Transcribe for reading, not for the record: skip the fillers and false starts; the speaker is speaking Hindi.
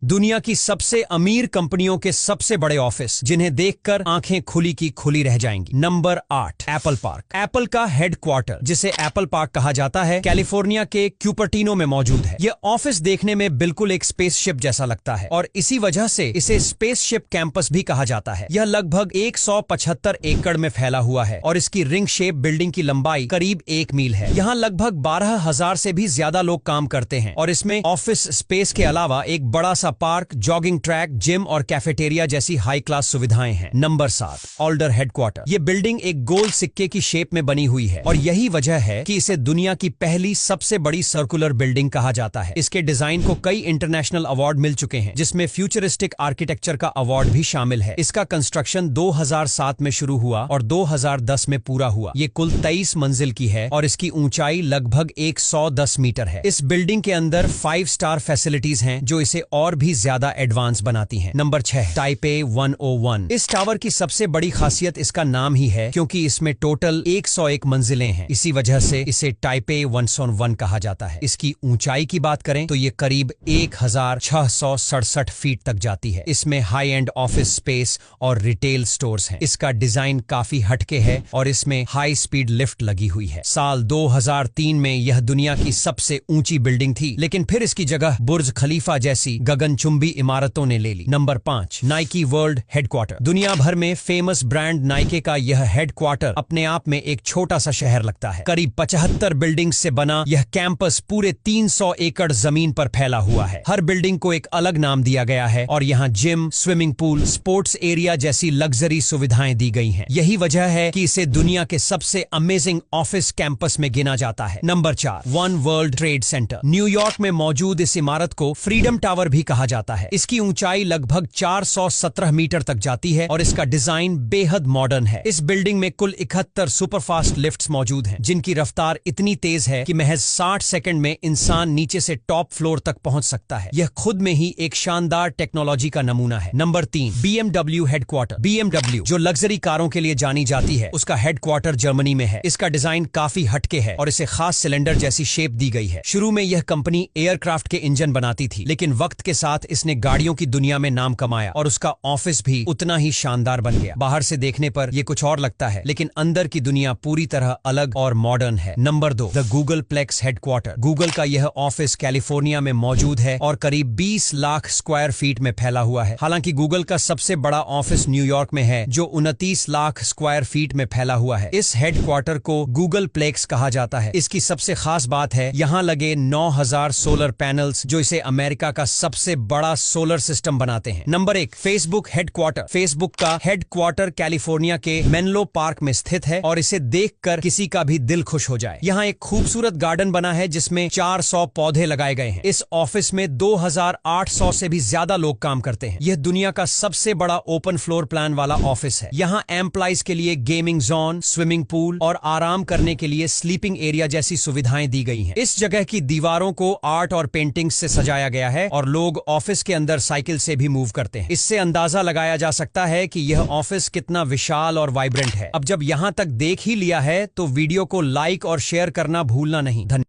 दुनिया की सबसे अमीर कंपनियों के सबसे बड़े ऑफिस जिन्हें देखकर आंखें खुली की खुली रह जाएंगी। Number 8, Apple park. एप्पल का हेडक्वार्टर, जिसे एप्पल पार्क कहा जाता है, कैलिफोर्निया के क्यूपर्टिनो में मौजूद है। यह ऑफिस देखने में बिल्कुल एक स्पेसशिप जैसा लगता है और इसी वजह से इसे स्पेसशिप कैंपस भी कहा जाता है। यह लगभग 175 एकड़ में फैला हुआ है और इसकी रिंग शेप बिल्डिंग की लंबाई करीब 1 मील है। यहाँ लगभग 12,000 से भी ज्यादा लोग काम करते हैं और इसमें ऑफिस स्पेस के अलावा एक बड़ा पार्क, जॉगिंग ट्रैक, जिम और कैफेटेरिया जैसी हाई क्लास सुविधाएं हैं। Number 7, older headquarter. ये बिल्डिंग एक गोल सिक्के की शेप में बनी हुई है और यही वजह है कि इसे दुनिया की पहली सबसे बड़ी सर्कुलर बिल्डिंग कहा जाता है। इसके डिजाइन को कई इंटरनेशनल अवार्ड मिल चुके हैं, जिसमें फ्यूचरिस्टिक आर्किटेक्चर का अवार्ड भी शामिल है। इसका कंस्ट्रक्शन 2007 में शुरू हुआ और 2010 में पूरा हुआ। ये कुल 23 मंजिल की है और इसकी ऊंचाई लगभग 110 मीटर है। इस बिल्डिंग के अंदर 5 स्टार फैसिलिटीज हैं जो इसे और भी ज्यादा एडवांस बनाती हैं। Number 6, Taipei 101। इस टावर की सबसे बड़ी खासियत इसका नाम ही है, क्योंकि इसमें टोटल 101 मंजिलें हैं। इसी वजह से इसे टाइपे 101 कहा जाता है। इसकी ऊंचाई की बात करें तो ये करीब 1667 फीट तक जाती है। इसमें हाई एंड ऑफिस स्पेस और रिटेल स्टोर्स हैं। इसका डिजाइन काफी हटके है और इसमें हाई स्पीड लिफ्ट लगी हुई है। साल 2003 में यह दुनिया की सबसे ऊंची बिल्डिंग थी, लेकिन फिर इसकी जगह बुर्ज खलीफा जैसी गगनचुंबी इमारतों ने ले ली। Number 5, Nike world headquarter. दुनिया भर में फेमस ब्रांड नाइके का यह हेडक्वार्टर अपने आप में एक छोटा सा शहर लगता है। करीब 75 बिल्डिंग से बना यह कैंपस पूरे 300 एकड़ जमीन पर फैला हुआ है। हर बिल्डिंग को एक अलग नाम दिया गया है और यहाँ gym, swimming pool, sports area जैसी लग्जरी सुविधाएं दी गई हैं। यही वजह है कि इसे दुनिया के सबसे अमेजिंग ऑफिस कैंपस में गिना जाता है। Number 4, one world trade centre. New York में मौजूद इस इमारत को फ्रीडम टावर भी कहा जाता है। इसकी ऊंचाई लगभग 417 मीटर तक जाती है और इसका डिजाइन बेहद मॉडर्न है। इस बिल्डिंग में कुल 71 सुपरफास्ट लिफ्ट्स मौजूद हैं, जिनकी रफ्तार इतनी तेज है कि महज 60 सेकंड में इंसान नीचे से टॉप फ्लोर तक पहुंच सकता है। यह खुद में ही एक शानदार टेक्नोलॉजी का नमूना है। Number 3, BMW headquarter. BMW, जो लग्जरी कारों के लिए जानी जाती है, उसका हेडक्वार्टर जर्मनी में है। इसका डिजाइन काफी हटके है और इसे खास सिलेंडर जैसी शेप दी गई है। शुरू में यह कंपनी एयरक्राफ्ट के इंजन बनाती थी, लेकिन वक्त के साथ इसने गाड़ियों की दुनिया में नाम कमाया और उसका ऑफिस भी उतना ही शानदार बन गया। बाहर से देखने पर यह कुछ और लगता है, लेकिन अंदर की दुनिया पूरी तरह अलग और मॉडर्न है। Number 2, the Googleplex headquarter. Google का यह ऑफिस कैलिफोर्निया में मौजूद है और करीब 20 लाख स्क्वायर फीट में फैला हुआ है। हालांकि गूगल का सबसे बड़ा ऑफिस न्यूयॉर्क में है, जो 29 लाख स्क्वायर फीट में फैला हुआ है। इस हेडक्वार्टर को गूगल प्लेक्स कहा जाता है। इसकी सबसे खास बात है यहाँ लगे 9000 सोलर पैनल्स, जो इसे अमेरिका का सबसे बड़ा सोलर सिस्टम बनाते हैं। Number 1, Facebook headquarter. फेसबुक का हेडक्वार्टर कैलिफोर्निया के मेनलो पार्क में स्थित है और इसे देखकर किसी का भी दिल खुश हो जाए। यहाँ एक खूबसूरत गार्डन बना है जिसमें 400 पौधे लगाए गए हैं। इस ऑफिस में 2800 से भी ज्यादा लोग काम करते हैं। यह दुनिया का सबसे बड़ा ओपन फ्लोर प्लान वाला ऑफिस है। यहाँ एम्प्लॉइज के लिए गेमिंग जोन, स्विमिंग पूल और आराम करने के लिए स्लीपिंग एरिया जैसी सुविधाएं दी गई हैं। इस जगह की दीवारों को आर्ट और पेंटिंग से सजाया गया है और लोग ऑफिस के अंदर साइकिल से भी मूव करते हैं। इससे अंदाजा लगाया जा सकता है कि यह ऑफिस कितना विशाल और वाइब्रेंट है। अब जब यहां तक देख ही लिया है तो वीडियो को लाइक और शेयर करना भूलना नहीं। धन्यवाद।